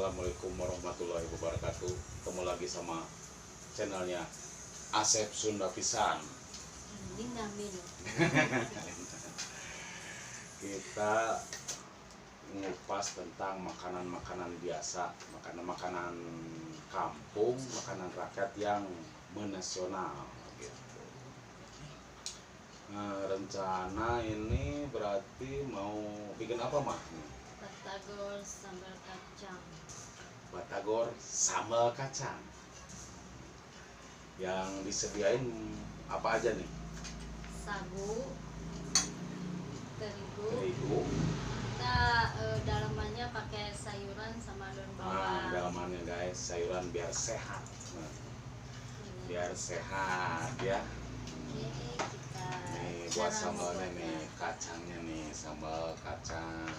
Assalamualaikum warahmatullahi wabarakatuh. Ketemu lagi sama channelnya Asep Sunda Pisan. Kita ngupas tentang makanan-makanan biasa, makanan-makanan kampung, makanan rakyat yang menasional gitu. Nah, rencana ini berarti mau bikin apa, Mah? Batagor sambal kacang. Batagor sambal kacang. Yang disediain apa aja nih? Sagu, Terigu. kita dalamannya pakai sayuran sama daun Nah, bawang. dalamannya guys, sayuran biar sehat. Nah, biar sehat ya. Oke, kita Nih buat cara sambalnya membuatnya. nih, kacangnya nih, sambal kacang.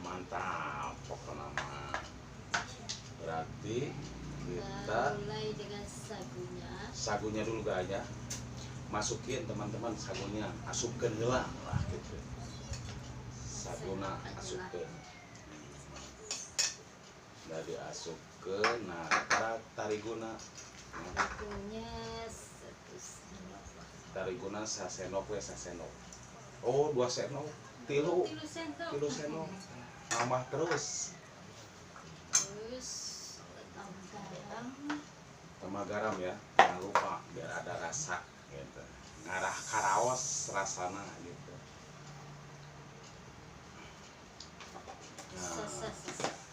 Mantap pokoknya mah. Berarti kita mulai dengan sagunya. dulu guys ya. Masukin teman-teman sagunya, asupkeun heula lah gitu. Saguna asupkeun. Udah diasupkeun, nah tariguna. Sagunya 1 sendok. Tariguna sasendok we sasendok. Oh, 2 sendok. Tilu 3 sendok. Nambah terus. Terus Tambah garam ya, jangan lupa biar ada rasa gitu. Ngarah karaos rasana gitu. Nah,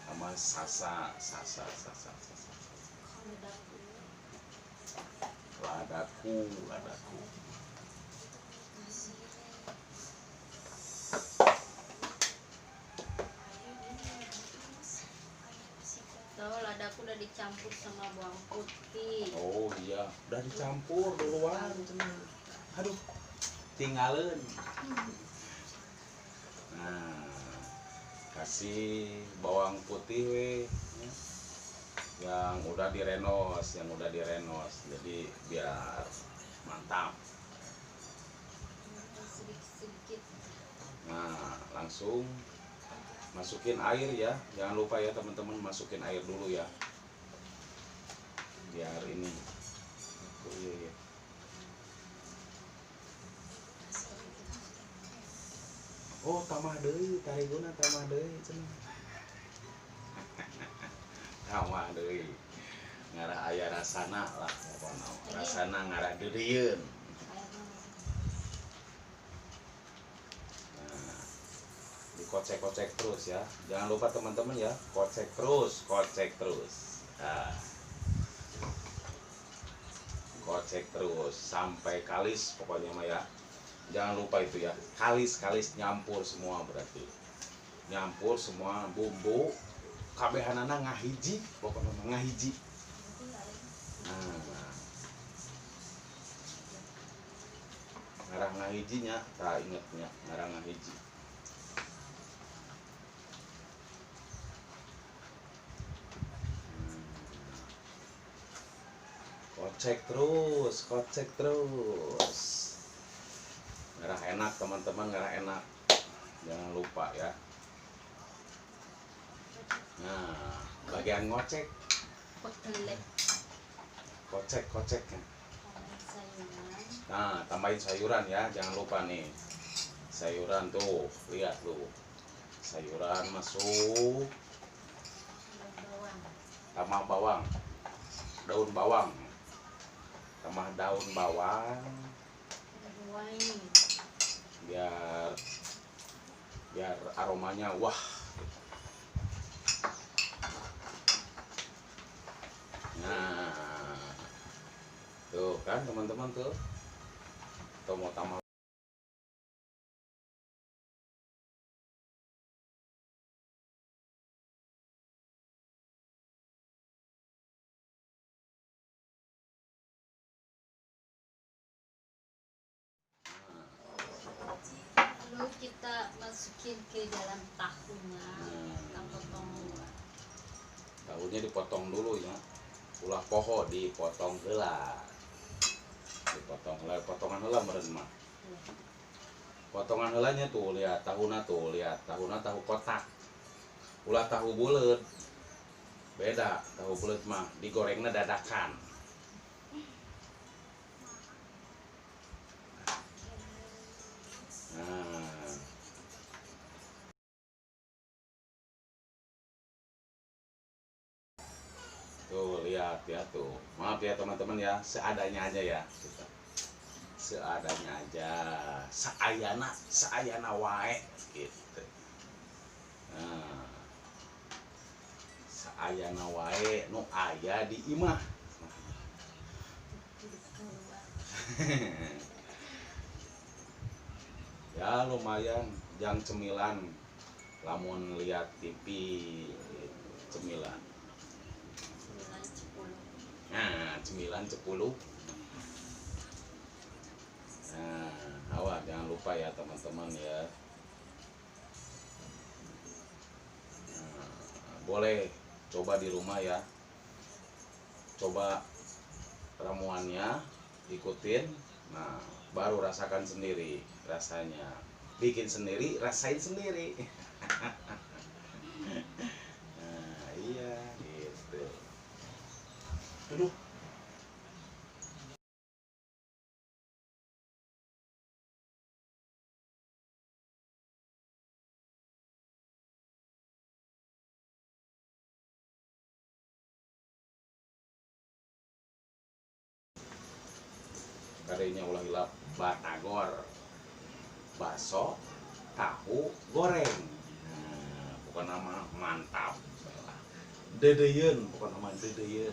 sama sasa. Ladaku. Tahu ladaku udah dicampur sama bawang putih. Oh iya, udah dicampur duluan. Aduh, tinggalin. Nah, kasih bawang putih we, ya. yang udah direnos, jadi biar mantap. Sedikit-sedikit. Nah, langsung masukin air ya, jangan lupa ya teman-teman, masukin air dulu ya, biar ini. Oh, iya. Oh, tambah deui, tariguna tambah deui cenah. Tambah deui. Ngarah aya rasana lah pokona. Rasana ngarah deurieun. Nah, dikocek-kocek terus ya. Jangan lupa teman-teman ya, kocek terus. Nah, kocek terus sampai kalis pokoknya mah ya. Jangan lupa itu ya, kalis nyampur semua, berarti nyampur semua bumbu kabehanana ngahiji, pokoknya ngahiji. Nah, ngarah ngahijinya tak ingetnya, ngarah ngahiji. Kocek terus. Ngarah enak teman-teman, ngarah enak. Jangan lupa ya. Nah, bagian ngocek, koceknya. Nah, tambahin sayuran ya, jangan lupa nih. Sayuran tuh, lihat tuh. Sayuran masuk, tambah bawang. Daun bawang. Tambah daun bawang. Biar aromanya wah. Nah, tuh kan teman-teman tuh. Tuh mau tambah. Lalu kita masukin ke dalam tahunya. Kita potong. Tahunya dipotong dulu ya. Ulah poho dipotong heula. Potongan heula meureun mah. Potongan heulanya tuh lihat tahuna tahu kotak. Ulah tahu bulat beda, tahu bulat mah digorengnya dadakan. Nah, tuh lihat ya tuh, maaf ya teman-teman ya, seadanya aja ya kita. Seadanya aja, seayana wae gitu. Nah, seayana wae nu aya di imah. Ya lumayan jang cemilan lamun lihat TV cemilan. 9, 10. Nah, cemilan 10. Nah, awas jangan lupa ya teman-teman ya. Nah, boleh coba di rumah ya. Coba ramuannya, ikutin. Nah, baru rasakan sendiri rasanya. Bikin sendiri, rasain sendiri. Nah, iya gitu. Aduh. Kadinya ulah hilap batagor, bakso, tahu goreng. Nah, bukan nama mantap. Dedeyen, bukan nama dedeyen.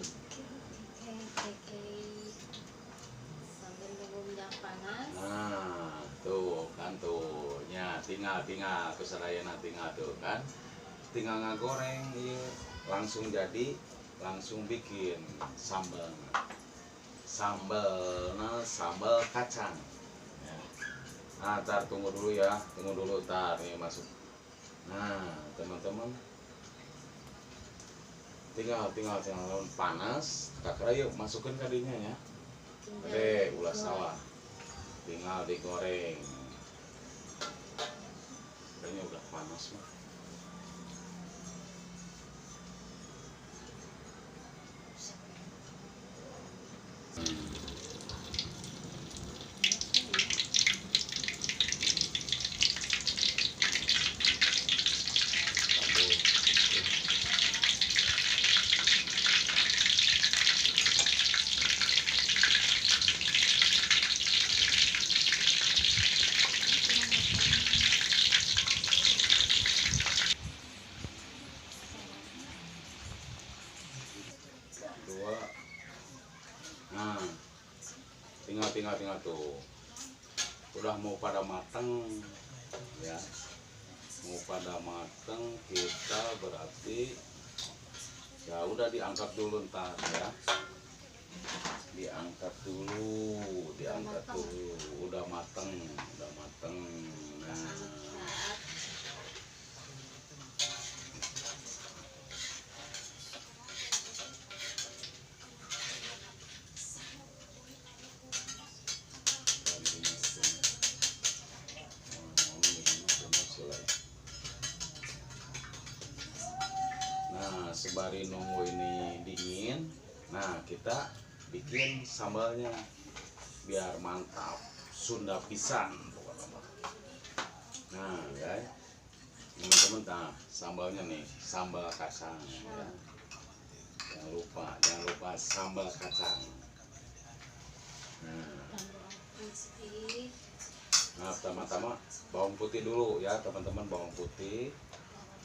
Oke. Sambil nunggu minyak panas. Nah, tuh kan tuh, nya tinggal kesadayana tinggal tuh kan, tinggal ngagoreng, iya, langsung jadi, langsung bikin sambal, sambal kacang. Ya. Nah, tar tunggu dulu ya, tunggu dulu tar nih masuk. Nah, teman-teman, tinggal panas, kakak yuk masukin kadinya ya. Oke, ulah sawah. Tinggal digoreng. Kayaknya udah panas mah. Dua. Nah, tinggal tuh. Udah mau pada mateng ya. Mau pada mateng, kita berarti ya udah diangkat dulu ntar ya. Diangkat dulu. Udah mateng. Nah, nah, sembari nunggu ini dingin, nah kita bikin sambalnya biar mantap, Sunda pisan pokoknya. Nah, guys, teman-teman, nah sambalnya nih, sambal kacang ya. Jangan lupa sambal kacang. Nah, pertama-tama bawang putih dulu ya teman-teman, bawang putih.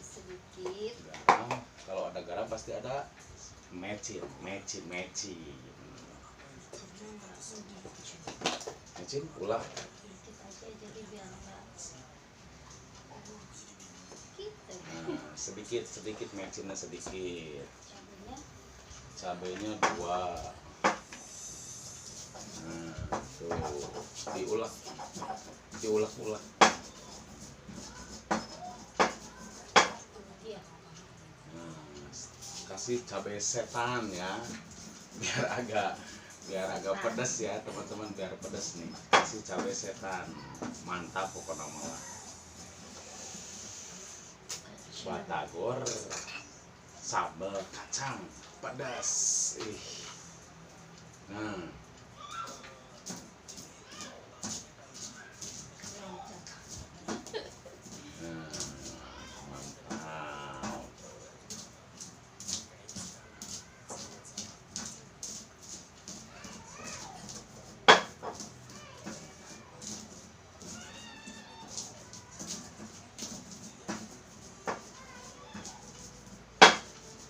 Sedikit. Garam, kalau ada garam pasti ada mecin. Mecin ulah. Sedikit aja jadi biar enggak gitu. Nah, sedikit mecinnya sedikit. Cabenya Cabenya 2. Nah, tuh diulek. iya. Nah, kasih cabai setan ya, biar agak pedas ya teman-teman, biar pedas nih. Kasih cabai setan, mantap pokoknya malah. batagor sambal kacang pedas. Nah, mantap.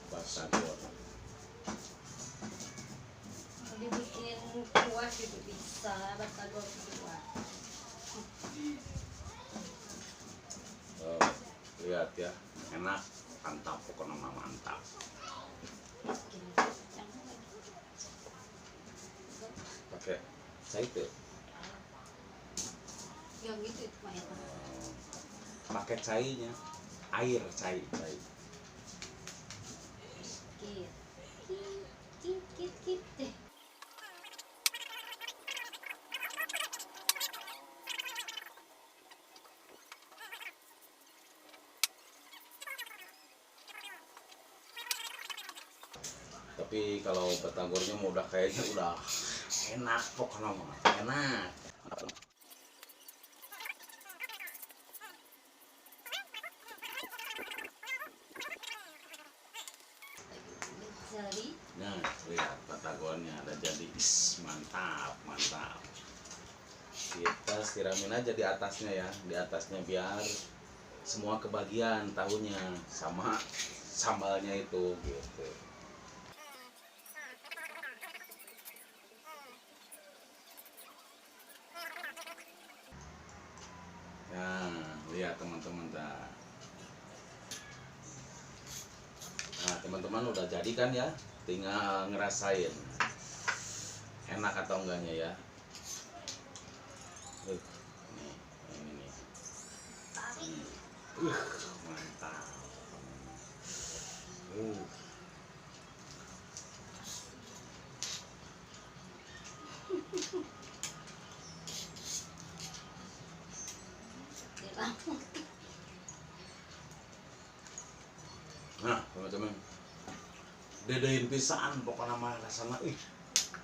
Batagor. Kalau dibikin kuah juga bisa, batagor kuah. Oh, lihat ya, enak, mantap, pokoknya mah mantap. Bikin kacang lagi. Pakai caite, Yang itu mah enak. pakai cainya, air cai. Kit, kit deh. Tapi kalau batagornya mau udah kayaknya udah enak, pokoknya mah enak. Jari Nah, lihat batagornya ada jadi, mantap, mantap. Kita siramin aja di atasnya ya, di atasnya biar semua kebagian tahunya sama sambalnya itu gitu. Nah, lihat teman-teman dah. Nah, teman-teman udah jadi kan ya? Tinggal ngerasain enak atau enggaknya ya. Nih, ini nih. Mantap. hilang. Nah, teman-teman, dedein pisan pokoknya mah rasana,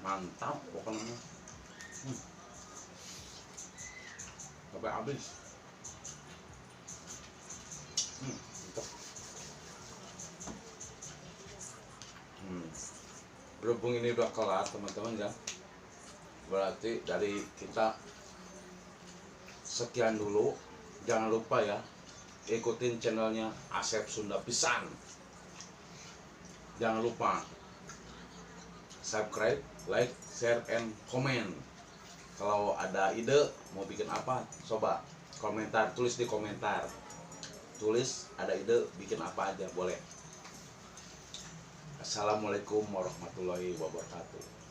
mantap pokoknya mah. Sampai habis. Mantap. Berhubung ini udah kelar teman-teman ya, berarti dari kita sekian dulu. Jangan lupa ya, ikutin channelnya Asep Sunda Pisan. Jangan lupa subscribe, like, share, and comment. Kalau ada ide mau bikin apa, coba komentar, tulis di komentar. Tulis ada ide bikin apa aja boleh. Assalamualaikum warahmatullahi wabarakatuh.